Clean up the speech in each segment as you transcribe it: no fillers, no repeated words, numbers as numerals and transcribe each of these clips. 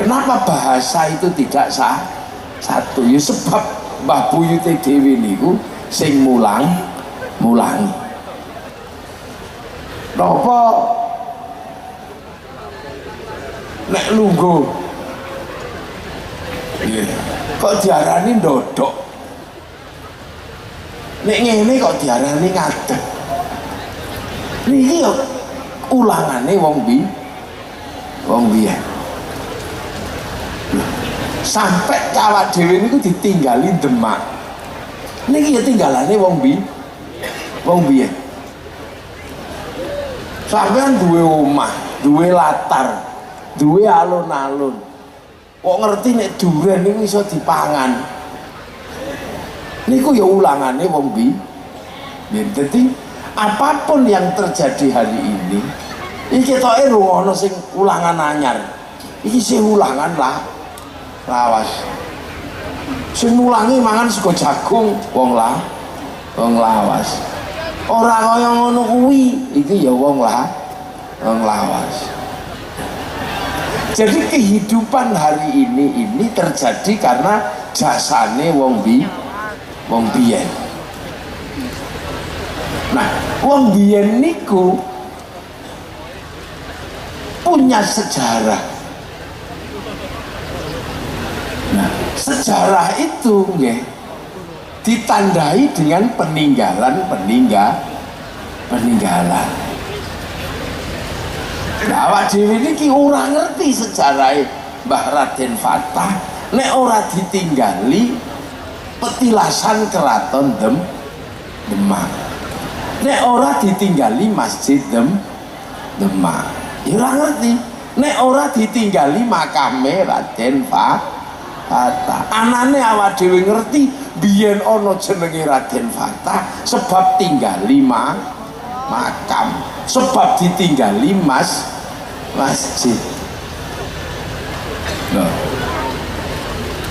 Kenapa bahasa itu tidak satu? Ya sebab Mbah Buyute dhewe niku sing mulangi. Napa nek lungguh kok diarani ndodok, nek ngene kok diarani ngadeg. Niki yo ulangane wong biyen. Sampai awak dhewe niku ditinggali Demak. Niki ya tinggalane wong biyen. Sampeyan duwe omah, duwe latar, duwe alun-alun. Kok ngerti nek duren niku iso dipangan. Niku ya ulangane wong biyen. Dadi apapun yang terjadi hari ini, iki ketoke ono sing ulangan anyar. Iki sing ulangan lawas. Sing mulangi mangan sego jagung wong lawas. Ora kaya ngono kuwi, iki ya wong lawas. Jadi kehidupan hari ini terjadi karena jasane wong biyen. Nah, wong biyen niku punya sejarah. Nah, sejarah itu nggih ditandai dengan peninggalan. Nah, awak dhewe niki ora ngerti sejarah Mbah Raden Fatah nek ora ditinggali petilasan keraton Demak. Nek ora ditinggali Masjid Demak. Ya ora ngerti. Nek ora ditinggali makame Raden Fatah. Anane awak dhewe ngerti biyen ana jenenge Raden Fatah sebab tinggali makam, sebab ditinggali masjid.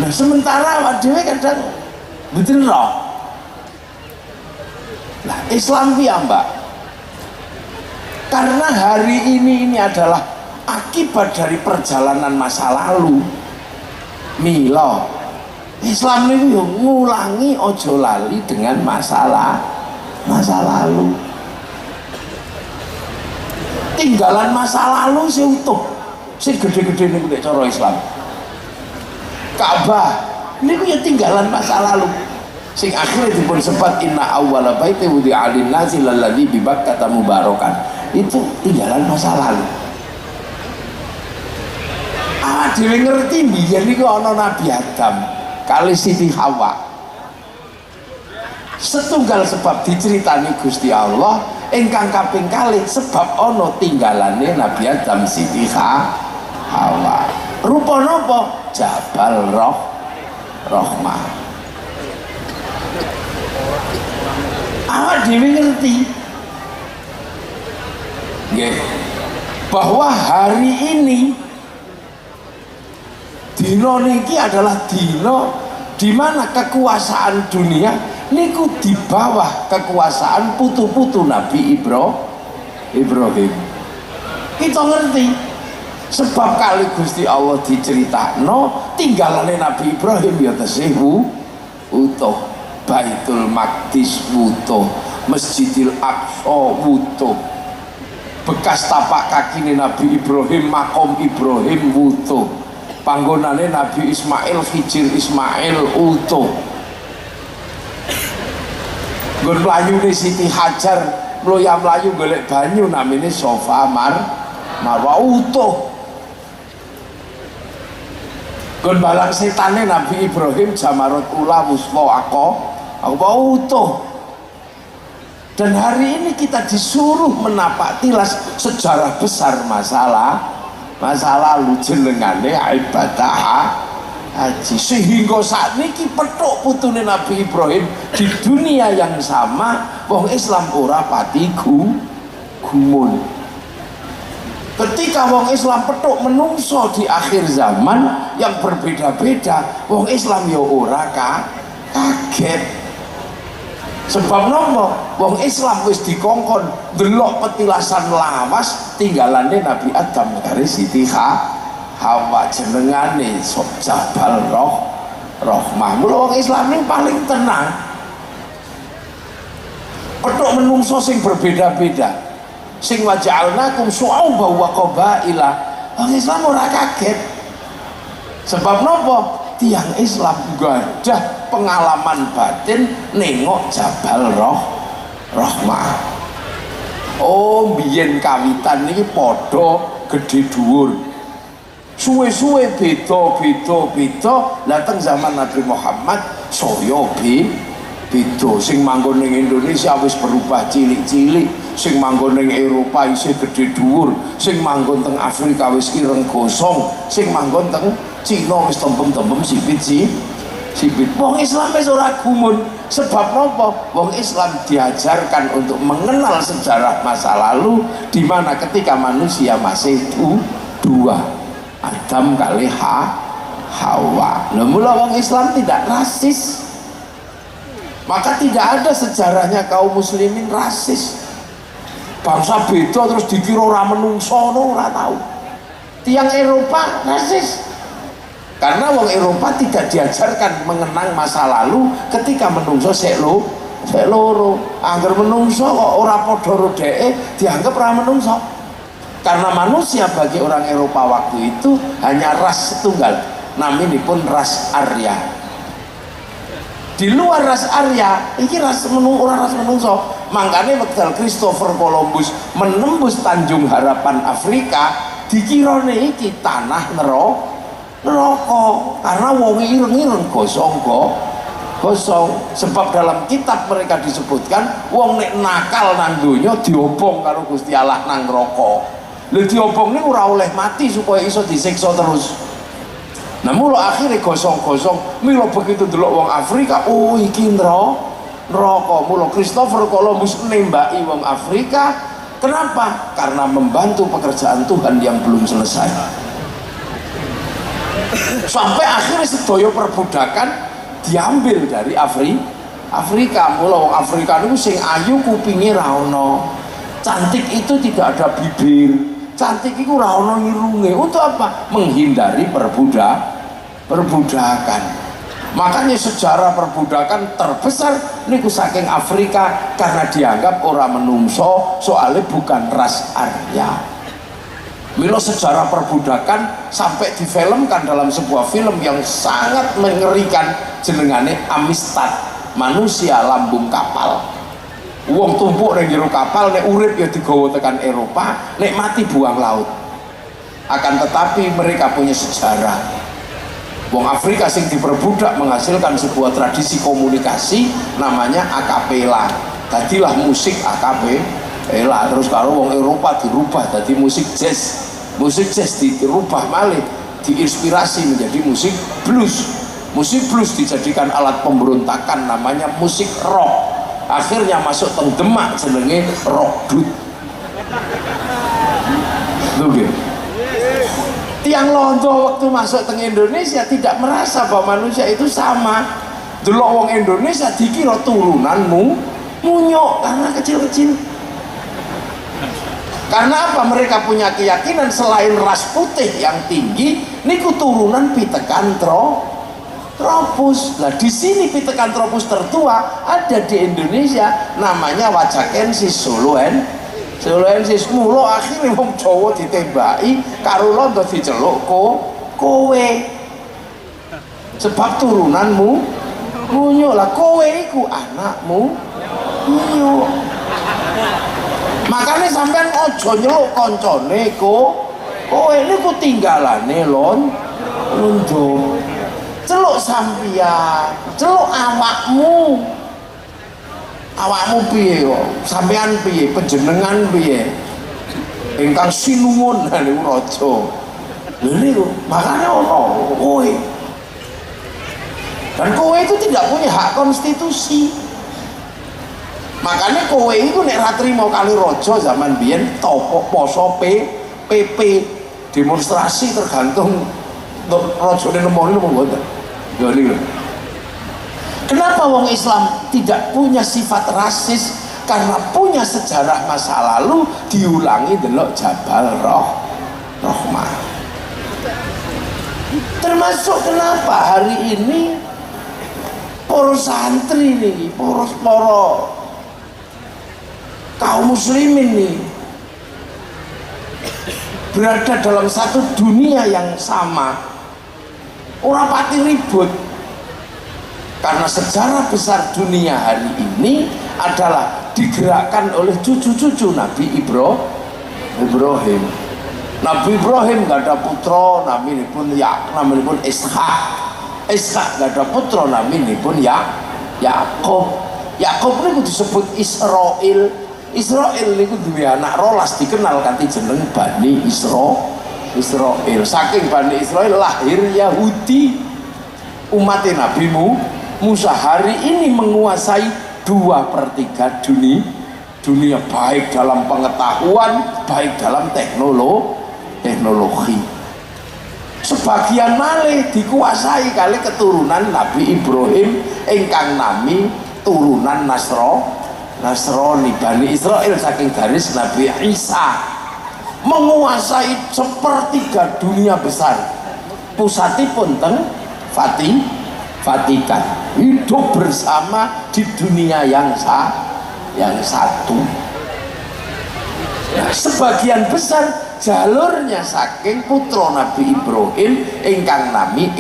Nah, sementara awak dhewe kadang mboten roh. Nah, Islam piye, Mbak? Karena hari ini adalah akibat dari perjalanan masa lalu. Mila Islam ini ngulangi ojo lali dengan masa lalu. Tinggalan masa lalu sih utuh, sih gede-gede nih cara Islam. Ka'bah ini punya tinggalan masa lalu. Sing akhirnya dipun sempat inna awwala baiti wudi'a lin-nasi lalladzi bi Bakkah mubarakan. Itu tinggalan masa lalu. Dhewe ngerti biyen niku ana Nabi Adam kali Siti Hawa. Setunggal sebab diceritani Gusti Allah, ingkang kaping kalih sebab ana tinggalane Nabi Adam Siti Hawa. Rupa napa? Jabal Rahmah. Awak dhewe ngerti nggih bahwa hari ini dino niki adalah dino di mana kekuasaan dunia niku di bawah kekuasaan putu-putu Nabi Ibrahim. Kita ngerti sebab kali Gusti Allah diceritakno tinggalane Nabi Ibrahim ya tesih utuh, Baitul Maqdis utuh, Masjidil Aqsa utuh, bekas tapak kaki Nabi Ibrahim, makom Ibrahim utuh, panggonane Nabi Ismail, Hijir Ismail utuh. Nggon mlayune Siti Hajar mlayu golek banyu namine Safa Marwa utuh. Nggon balang setane Nabi Ibrahim Jamarut Ula Wuswa aku utuh. Dan hari ini kita disuruh menapak tilas sejarah besar masa lalu jenengane ibadah haji, sehingga saat ini petuk putune Nabi Ibrahim di dunia yang sama wong Islam ora pati gumun. Ketika wong Islam petuk menungso di akhir zaman yang berbeda-beda, wong Islam ya ora kaget. Sebab nopo? Wong Islam wis dikongkon delok petilasan lawas tinggalane Nabi Adam karo Siti Hawa jenengane sok Jabal Rahmah. Mula wong Islam ini paling tenang. Petuk menungso sing berbeda-beda, sing waja'alnakum syu'uban wa qabaila. Wong Islam ora kaget. Sebab nopo? Tiang Islam gadah pengalaman batin nengok Jabal Rahmah. Oh, biyen kawitan niki padha gedhe dhuwur. Suwe-suwe beda. Dateng zaman Nabi Muhammad saya beda. Sing manggon ning Indonesia wis berubah cilik-cilik, sing manggon ning Eropa isih gedhe dhuwur, sing manggon teng Afrika wis ireng gosong, sing manggon teng Cina wis tembem-tembem sipit. Wong Islam wis ora gumun. Sebab napa? Wong Islam diajarkan untuk mengenal sejarah masa lalu, di mana ketika manusia masih dua, Adam kali Hawa. Nah, mula wong Islam tidak rasis. Maka tidak ada sejarahnya kaum muslimin rasis. Bangsa beda terus dikira ora menungso, ora tahu. Tiang Eropa rasis. Karena wong Eropa tidak diajarkan mengenang masa lalu ketika menungso sek loro. Angger menungso kok ora padha rodeke dianggap ora menungso. Karena manusia bagi orang Eropa waktu itu hanya ras tunggal, naminipun ras Arya. Di luar ras Arya, ini orang ras menungso. Makanya wekdal Christopher Columbus menembus Tanjung Harapan Afrika, dikira iki tanah neraka karena wong ireng-ireng gosong. Sebab dalam kitab mereka disebutkan wong nek nakal nang donya diobong karo Gusti Allah nang neraka. Lha diobong niku ora oleh mati supaya iso disiksa terus. Nah mula akhirnya gosong-gosong, mila begitu delok wong Afrika, oh iki neraka. Mula Christopher Columbus nembaki wong Afrika. Kenapa? Karena membantu pekerjaan Tuhan yang belum selesai. Sampai akhirnya sedaya perbudakan diambil dari Afrika. Mula wong Afrika niku sing ayu kupinge ra ono. Cantik itu tidak ada bibir. Cantik itu ora ono irunge. Untuk apa? Menghindari perbudakan. Makanya sejarah perbudakan terbesar niku saking Afrika karena dianggap orang menungso, soalnya bukan ras Arya. Milo sejarah perbudakan sampai difilmkan dalam sebuah film yang sangat mengerikan, jenengane Amistad, manusia lambung kapal. Wong tumpuk ning jero kapal, nek urip ya digawa tekan Eropa, nek mati buang laut. Akan tetapi mereka punya sejarah. Wong Afrika sing diperbudak menghasilkan sebuah tradisi komunikasi namanya akapela. Tadilah musik akapela. Terus kalau wong Eropa dirubah jadi musik jazz. Musik jazz dirubah malih, diinspirasi menjadi musik blues. Musik blues dijadikan alat pemberontakan namanya musik rock. Akhirnya masuk teng Demak jenenge rock dut. Lho tiang Londo waktu masuk teng Indonesia tidak merasa bahwa manusia itu sama. Delok wong Indonesia dikira turunanmu munyok karena kecil-kecil. Karena apa? Mereka punya keyakinan selain ras putih yang tinggi, niku turunan Pithecanthropus. Nah di sini Pithecanthropus tertua ada di Indonesia, namanya Wajakensis Soloensis. Mula akhirnya wong Jawa ditembaki karo Londo diceluk kowe. Sebab turunanmu munyuk lah, kowe iku anakmu munyuk. Makanya sampean ojo nyeluk koncone kowe niku tinggalane Londo. Celuk sampeyan, celuk awakmu piye kok, sampean piye, panjenengan piye, ingkang sinuwun niku raja. Lha niku makane ono kowe. Dan kowe itu tidak punya hak konstitusi. Makanya kowe itu nek ra trimo kali raja zaman biyen topo poso PP demonstrasi tergantung rajane nemoni napa mboten. Ya niku. Kenapa wong Islam tidak punya sifat rasis? Karena punya sejarah masa lalu diulangi delok Jabal Rahmah. Termasuk kenapa hari ini para santri nih, para kaum muslimin nih berada dalam satu dunia yang sama, orang pati ribut, karena sejarah besar dunia hari ini adalah digerakkan oleh cucu-cucu Nabi Ibrahim. Nabi Ibrahim gak ada putra, namanya pun Ishak. Ishak gak ada putra, namanya pun Yakub. Yakub ini disebut Israel. Israel itu dua anak rolas dikenal kanthi jeneng Bani Israel. Saking Bani Israel lahir Yahudi. Umat Nabi Musa hari ini menguasai 2/3 dunia, baik dalam pengetahuan, baik dalam teknologi. Sebagian malih dikuasai kali keturunan Nabi Ibrahim ingkang nami turunan Nasrani. Bani Israel saking garis Nabi Isa menguasai 1/3 dunia besar. Pusatipun teng Vatikan, hidup bersama di dunia yang satu. Nah, sebagian besar jalurnya saking putra Nabi Ibrahim ingkang nami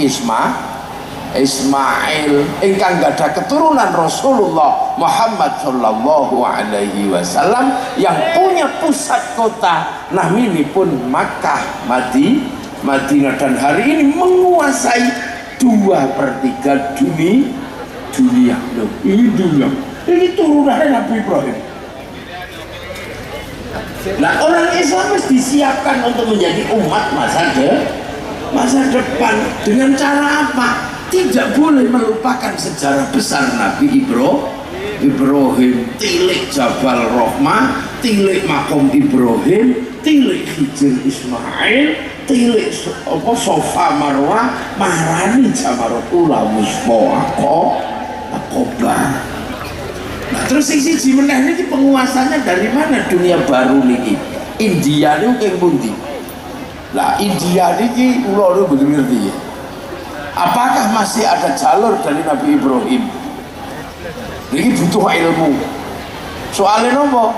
Ismail ingkang gada keturunan Rasulullah Muhammad Shallallahu Alaihi Wasallam yang punya pusat kota naminipun Makkah Madinah, dan hari ini menguasai 2/3 dunia. Loh, ini turunannya Nabi Ibrahim. Nah, orang Islam harus disiapkan untuk menjadi umat masa depan dengan cara apa? Tidak boleh melupakan sejarah besar Nabi Ibrahim. Tilik Jabal Rahmah, tilik Makom Ibrahim, tilik Hijr Ismail, tilik Sofa Marwah, marani Jamarat Ula Wusfa Aqobah. Nah, terus sisi meneh niki penguasanya dari mana dunia baru niki? India niku keng pundi? Lah India niki kula niku mboten ngerti ya. Apakah masih ada jalur dari Nabi Ibrahim? Niki butuh ilmu. Soalnya nopo?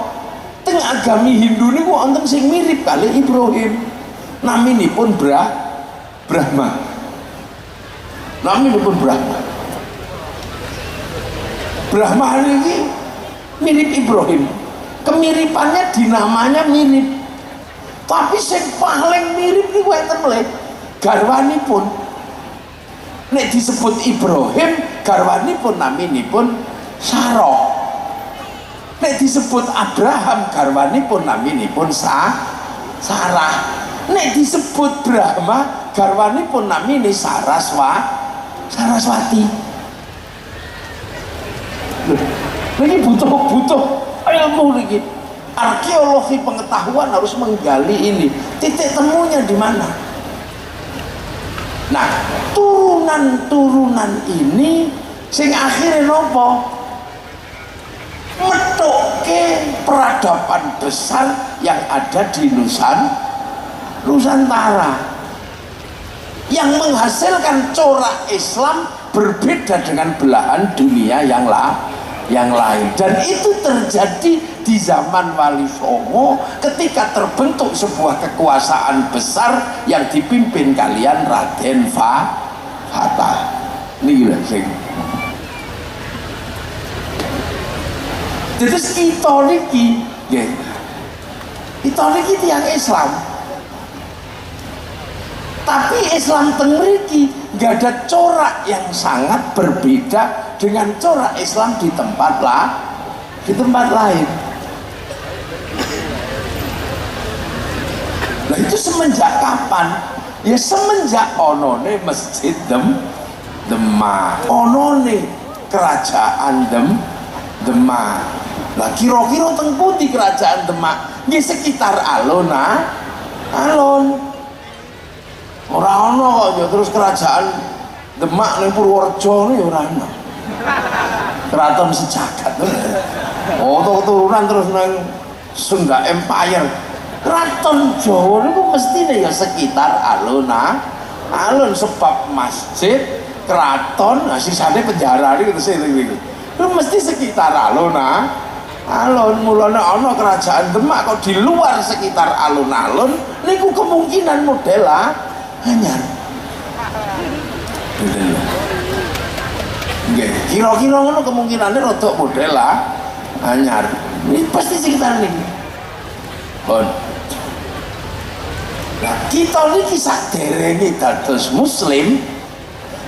Teng agami Hindu niku wonten sing mirip kali Ibrahim. Naminipun Brahma. Naminipun Brahma. Brahma ini mirip Ibrahim. Kemiripannya di namanya mirip. Tapi yang paling mirip niku enten mleh garwanipun. Nek disebut Ibrahim, garwanipun naminipun Sarah. Nek disebut Abraham, garwanipun naminipun Sarah. Nek disebut Brahma, garwanipun namine Saraswati. Ini butuh ilmu lagi. Arkeologi pengetahuan harus menggali ini. Titik temunya di mana? Nah, turunan ini sing akhirnya nopo? Metuke peradaban besar yang ada di Nusantara, yang menghasilkan corak Islam berbeda dengan belahan dunia yang lain, dan itu terjadi di zaman Wali Songo ketika terbentuk sebuah kekuasaan besar yang dipimpin kalian Raden Fatah. Niki lho sing. Terus kita niki tiyang Islam. Tapi Islam teng mriki nggak ada corak yang sangat berbeda dengan corak Islam di tempat lain. Nah, itu semenjak kapan? Ya semenjak onone Masjid Demak, onone kerajaan Demak. Nah, kira-kira teng pundi kerajaan Demak? Di sekitar alon. Ora ono kok ya, terus kerajaan Demak ning Purworejo niku ora ono. Keraton sejagat. Oh, turunan terus nang Sunda Empire. Keraton Jawa niku mestine ya sekitar alun-alun. alun sebab masjid, keraton, sisane penjara iki terus iki. Mesti sekitar alun alun mulane ana kerajaan Demak kok di luar sekitar alun-alun niku kemungkinan model anyar. Nggih, kira-kira ngono kemungkinane rada model anyar. Ini pasti sekitar niki. Bon. Nah, kita niki saderenge dados muslim,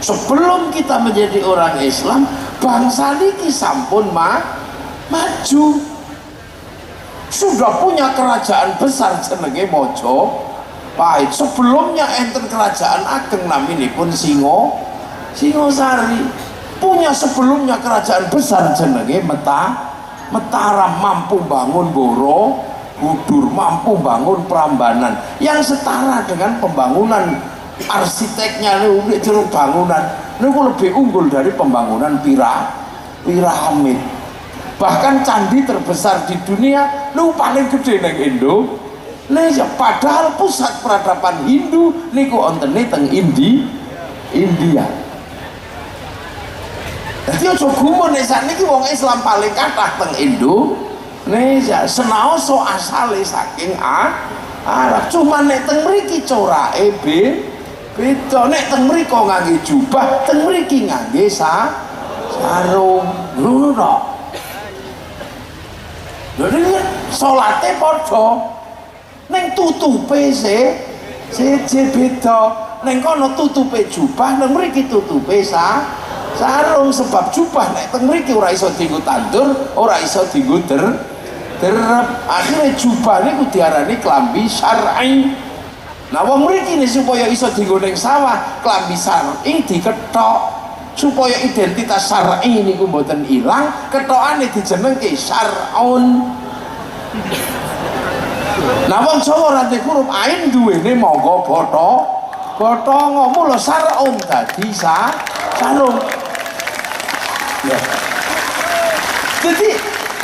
sebelum kita menjadi orang Islam, bangsa niki sampun maju. Sudah punya kerajaan besar jenenge Majapahit. Sebelumnya enten kerajaan ageng naminipun Singosari. Punya sebelumnya kerajaan besar jenenge Mataram, mampu bangun Borobudur, mampu bangun Prambanan yang setara dengan pembangunan arsiteknya nih jeruk bangunan niku lebih unggul dari pembangunan piramid. Bahkan candi terbesar di dunia niku paling gede nang Indonesia. Padahal pusat peradaban Hindu niku ontene teng India. Jadi aja gumun nek sakniki wong Islam paling kathah teng Indonesia. Senaoso asale saking Arab. Cuma nek teng mriki corake beda. Nek teng mriko ngangge jubah, teng mriki ngangge sarung. Ngono tok. Lha nek salate padha. Ning tutupe siji beda. Ning kono tutupe jubah, nang mriki tutupe sarung. Sebab jubah nek teng mriki ora iso dienggo tandur, ora iso dienggo derep. Akhire jubah niku diarani klambi syar'i. Nah wong mriki supaya iso dienggo ning sawah, klambi syar'i dikethok supaya identitas syar'i niku mboten ilang, ketokane dijenengke syar'un. Nah wong Jawa rantai huruf ain duwene mangga bathanga mula syar'un dadi sarung. Ya. Jadi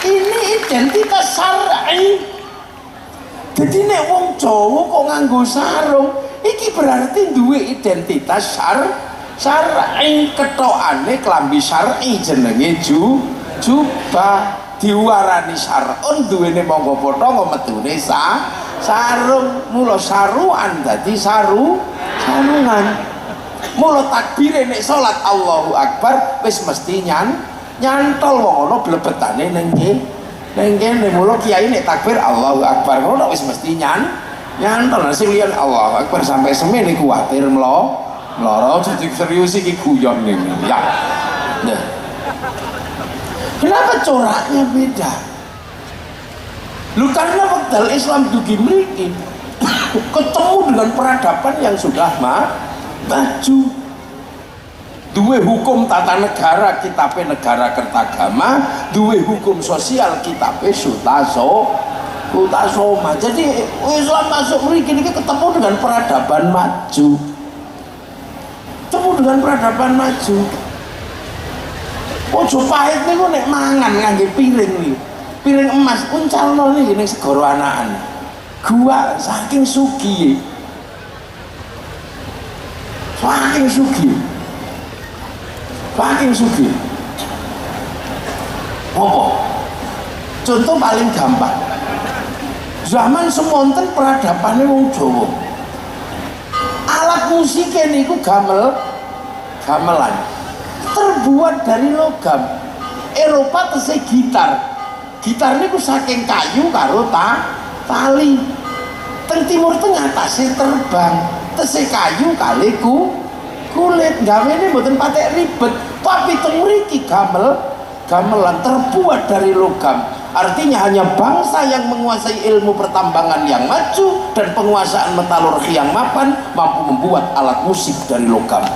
ini identitas syar'i. Jadi nek wong Jawa kok nganggo sarung, iki berarti duwe identitas syar'i. Ketokane klambi syar'i jenenge jubah, diwarani syar'un, duwene mangga bathanga metune sarung. Mula saruan dadi sarungan. Mula takbire nek salat Allahu Akbar wis mesti nyantol wong ana blebetane ning kene. Mula kiai nek takbir Allahu Akbar ngono wis mesti nyantol. Sing liyan Allahu Akbar sampai semene kuwatir mloro jadi serius iki guyon ngene ya. Nah. Kenapa coraknya beda? Lu karena wekdal Islam dugi mriki ketemu dengan peradaban yang sudah maju. Duwe hukum tata negara kitabe Negara Kertagama, duwe hukum sosial kitabe Sutasoma. Jadi Islam masuk mriki niki ketemu dengan peradaban maju. Ketemu dengan peradaban maju. Ojo pahit niku nek mangan ngangge piring niku. Piring emas uncalno niki ning segara anakan. Gua saking sugih. Saking sugih. Apa? Contoh paling gampang. Zaman semonten peradabane wong Jawa. Alat musiknya niku gamelan. Terbuat dari logam. Eropa tesih gitar. Gitar niku saking kayu karo tali. Teng Timur Tengah tasih terbang. Tesih kayu kali kulit. Gawene mboten patek ribet. Tapi teng mriki gamelan terbuat dari logam. Artinya hanya bangsa yang menguasai ilmu pertambangan yang maju dan penguasaan metalurgi yang mapan mampu membuat alat musik dari logam.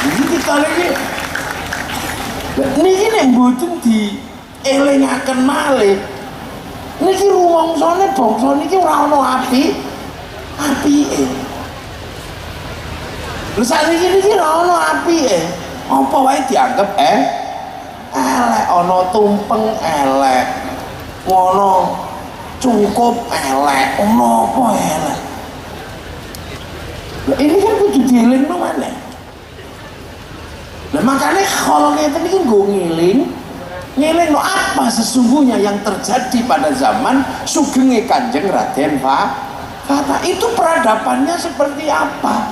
Jadi kita niki nek mboten dielingaken malih niki rumangsane bangsa niki ora ana apike. Lha sakniki niki ora ana apike. Apa wae dianggep elek, ana tumpeng elek. Ngono cukup elek, nopo elek. Nah, ini kan kudu dielingno maneh. Nah makanya kalau ngeten iki nggo ngelingno apa sesungguhnya yang terjadi pada zaman sugenge Kanjeng Raden Fatah. Itu peradabannya seperti apa?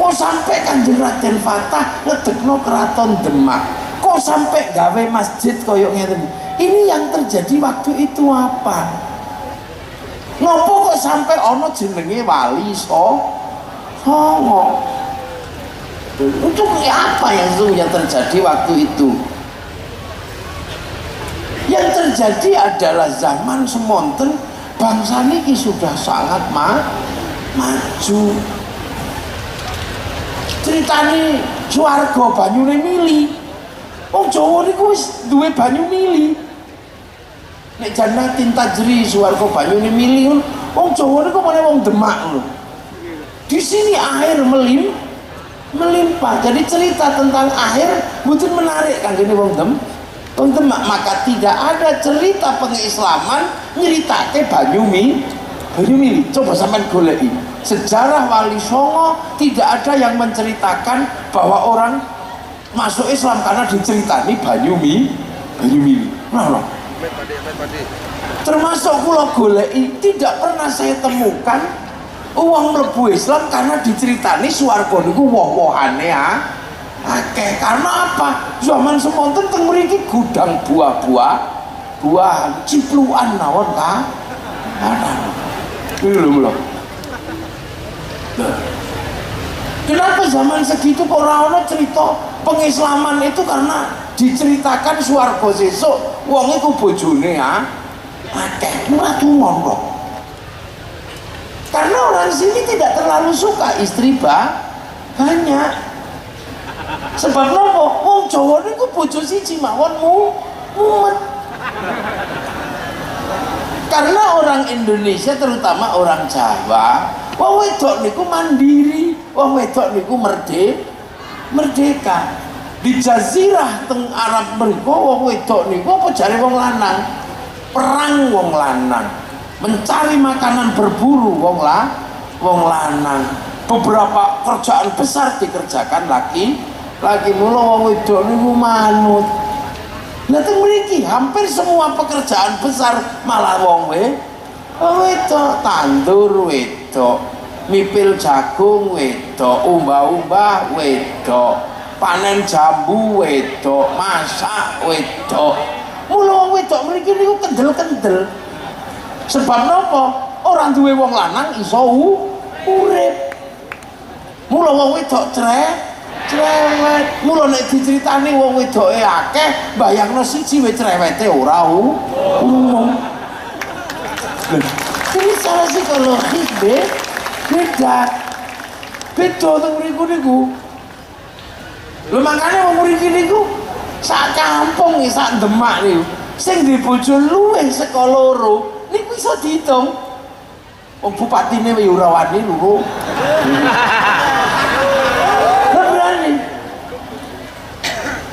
Kok sampai Kanjeng Raden Fatah ngedekno keraton Demak? Kok sampai gawe masjid koyok ngeten? Ini yang terjadi waktu itu apa? Ngopo kok sampai ono jenenge Wali Songo? Untuk apa yang sesungguhnya terjadi waktu itu? Yang terjadi adalah zaman semonten bangsa niki sudah sangat maju. Ceritane swarga banyune mili. Wong Jawa niku wis duwe banyu mili. Nek jannatin tajri swarga banyune mili, wong Jawa niku meneh wong Demak lho. Di sini air melimpah. Jadi cerita tentang air mboten menarik kanggene wong Demak. Maka tidak ada cerita pengislaman nyeritake banyu mili. Coba sampean goleki. Sejarah Wali Songo tidak ada yang menceritakan bahwa orang masuk Islam karena diceritani banyu mili. Nah. Termasuk kula goleki tidak pernah saya temukan uang mlebu Islam karena diceritani swarga niku woh-wohane akeh. Karena apa? Zaman semonten teng mriki gudang buah-buahan, ciplukan mawon ta. Iki lho. Kenapa zaman segitu kok ora ana cerita pengislaman itu? Karena diceritakan swarga sesuk wong iku bojone akeh ora tumon kok. Karena orang sini tidak terlalu suka istri banyak. Sebab nopo? Wong Jawa niku bojo siji mawon mumet. Karena orang Indonesia terutama orang Jawa, wong wedok niku mandiri, wong wedok niku merdeka. Di jazirah teng Arab mriku wong wedok niku apa jare wong lanang? Perang wong lanang. Mencari makanan berburu wong lanang. Beberapa kerjaan besar dikerjakan laki mula wong wedok niku manut. Lah teng mriki hampir semua pekerjaan besar malah wong wedok, tandur wedok, mipil jagung wedok, umbah-umbah wedok, panen jambu wedok, masak wedok. Mula wong wedok mriki niku kendel-kendel. Sebab napa? Orang duwe wong lanang iso urip. Mula wong wedok cerewet. Mula nek diceritani wong wedoke akeh, bayangno siji wae cerewete ora umum. Ini secara psikologis beda teng mriku niku. Lho makane wong mriki niku sak kampung sak Demak niku sing duwe bojo luwih saka loro niku iso diitung. Wong bupatine ora wani lho.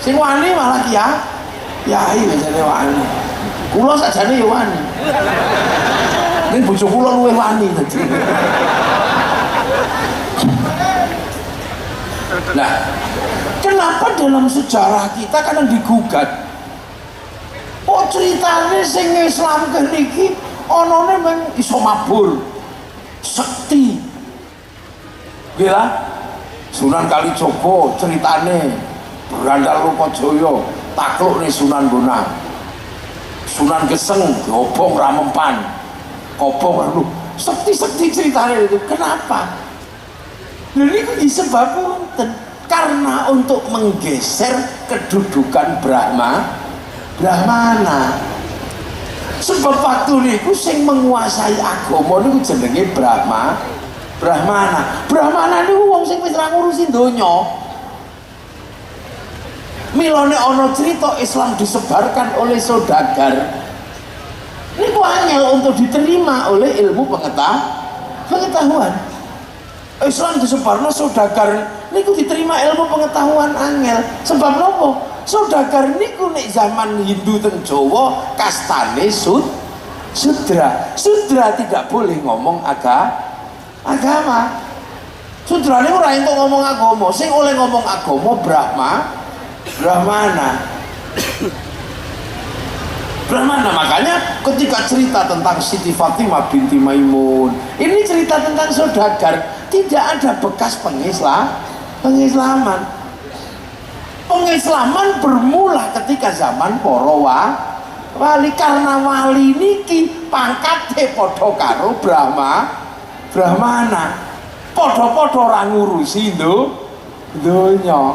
Sing wani malah kiai biasane wani. Kula sakjane ya wani. Ning bojo kula luwih wani dadi. Nah, kenapa dalam sejarah kita kadang digugat? Kok ceritane sing Islam niki anane mung iso mabur. Sekti. Gila Sunan Kalijaga ceritane Berandal Lokojoyo takluk nih Sunan Bonang, Sunan Geseng diobong Ramempan, kobong lu sekti ceritanya itu. Kenapa? Ini disebabkan karena untuk menggeser kedudukan Brahmana. Sebab waktu niku sing menguasai agama niku jenenge Brahmana. Brahmana niku wong sing wis ra ngurusi donya. Milone ono cerita Islam disebarkan oleh saudagar. Ini angel untuk diterima oleh ilmu pengetahuan. Islam disebarno saudagar niku diterima ilmu pengetahuan angel. Sebab nopo? Saudagar niku nek zaman Hindu teng Jawa kastane Sudra tidak boleh ngomong agama. Sudra ini orang yang ngomong agama, sing oleh ngomong agama Brahmana. Makanya ketika cerita tentang Siti Fatimah binti Maimun, ini cerita tentang saudagar, tidak ada bekas pengislaman. Pengislaman bermula ketika zaman para wali, karena wali niki pangkate padha karo Brahmana, padha-padha ora ngurusi donya,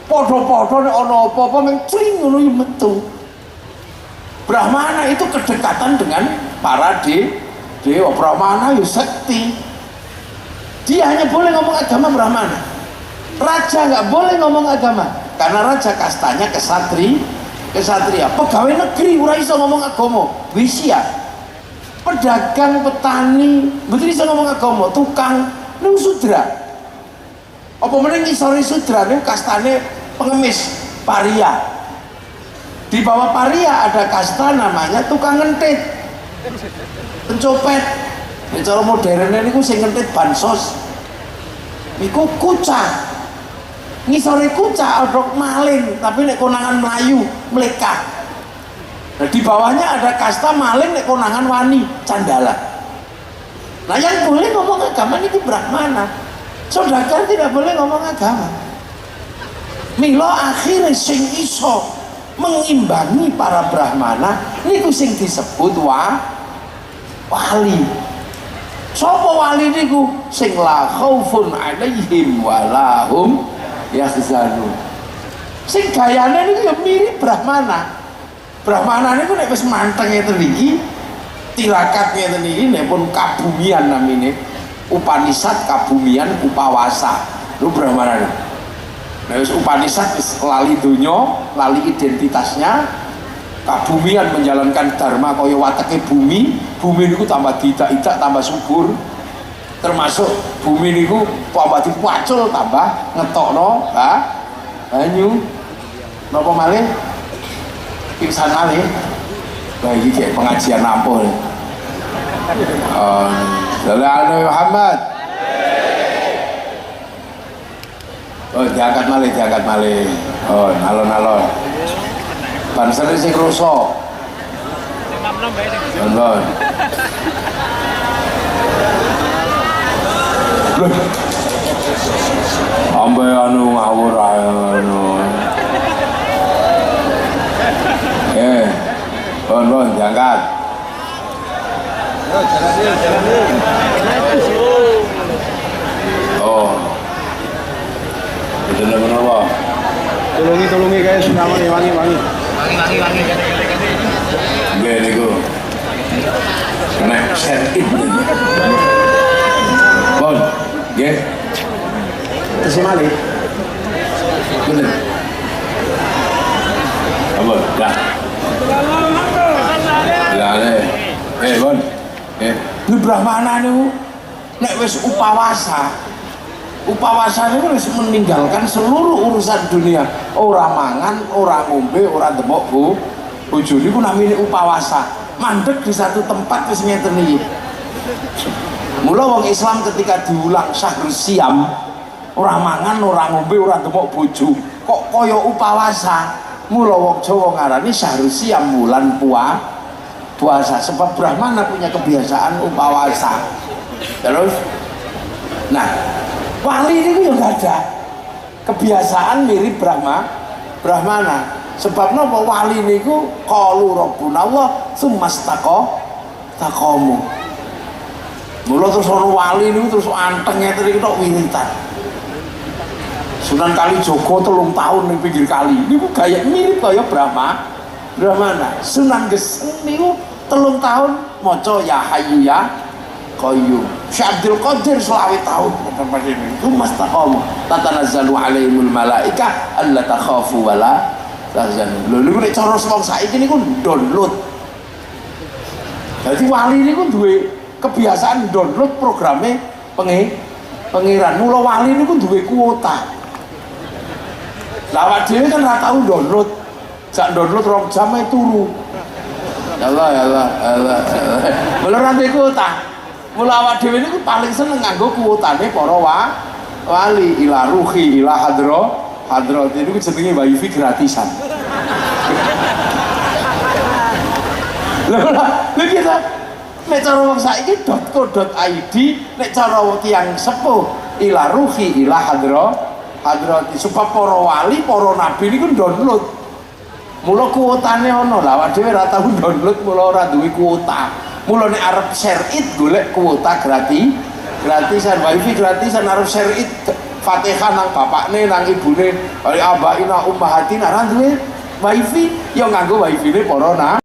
padha-padha nek ana apa-apa mung cling ngono ya metu. Brahmana itu kedekatan dengan para dewa. Brahmana ya sekti, dia hanya boleh ngomong agama Brahmana. Raja nggak boleh ngomong agama karena raja kastanya kesatria. Pegawai negeri ora iso ngomong agama. Wisya, pedagang, petani betul iso ngomong agama. Tukang nung sudra, apa meneh ngisore sudra niku kastane pengemis, paria. Di bawah paria ada kasta namanya tukang ngentit, pencopet. Ini cara modernnya niku sing ngentit bansos niku kucak. Ngisore kucak ada maling, tapi nek konangan Melayu mlekah. Nah di bawahnya ada kasta maling nek konangan wani candala. Nah yang boleh ngomong agama ini Brahmana. Saudagar tidak boleh ngomong agama. Milo akhirnya sing iso mengimbangi para Brahmana niku sing disebut wali. Sapa wali niku? Sing la khaufun 'alaihim wa lahum yahzanun. Sing gayane niku ya mirip Brahmana. Brahmana niku nek wis manteng ngeten iki, tirakat ngeten iki nek pun kabumian namine. Upanishad kabumian upawasa. Lu Brahmana niku. Nah, Upanishad lali dunya, lali identitasnya, kabumian menjalankan dharma kaya wateke bumi niku tambah didak-idak tambah subur. Termasuk bumi niku tambah dipacul tambah ngetokno banyu. Napa malih? Pingsan malih. Lah iki kayak pengajian ampuh. Sallallahu Muhammad. Oh, diangkat malih. Oh, alon-alon. Bansane sing kroso. Alon. Loh. Ambe anu ngawur anu. Bon, diangkat. Oh. Bener menapa? Tolongi guys, wangi. Nggih niku. Kena set it. Bon, nggih. Terus malih. Bener. Apa? Dah. Lah Bon. Ini Brahmana niku nek wis upawasa itu harus meninggalkan seluruh urusan dunia. Orang mangan, orang ngombe, orang demok bojo niku namine upawasa. Mandek di satu tempat wis ngeten iki. Mula wong Islam ketika diulang syahrul siam, orang mangan, orang ngombe, orang demok bojo, kok kaya upawasa. Mula wong Jawa ngarani syahrul siam, bulan puasa. Sebab Brahmana punya kebiasaan upawasa. Terus nah wali ini yang ada kebiasaan mirip Brahmana. Sebab napa wali niku qalu rabbuna Allah tsummastaqamu. Mula terus ana wali niku terus anteng ngeten iki tok wiritan. Sunan Kalijaga 3 tahun ning pinggir kali. Niku gaya mirip kaya Brahmana. Sunan Geseng niku 3 tahun maca ya hayyu ya qayyum. Syekh Abdul Qadir 20 tahun tempat ini. Itu mastaqamu tatanazzalu alaihimul malaika alla takhafu wala tahzanu. Lho niku nek cara wong saiki niku download. Dadi wali niku duwe kebiasaan download programe pengiran. Mula wali niku duwe kuota. Lah awak dhewe kan ora tau download. Sak download 2 jam ae turu. Ya Allah, ya Allah, ya Allah. Mula rantai kuota. Mula awak dhewe niku paling seneng nganggo kuotane para wali ila ruhi ila hadrat itu jenenge wifi gratisan. Lha kita nek cara wong saiki .co.id nek cara tiyang sepuh ila ruhi ila hadrat supaya para wali para nabi niku download. Mula kuotane ana lah awake dhewe ora tau download mula ora duwe kuota. Mula nek arep share it golek kuota gratisan wifi gratisan arep share it Fatihah nang bapakne nang ibune abaina ummahatina ra duwe wifi ya nganggo wifi ne para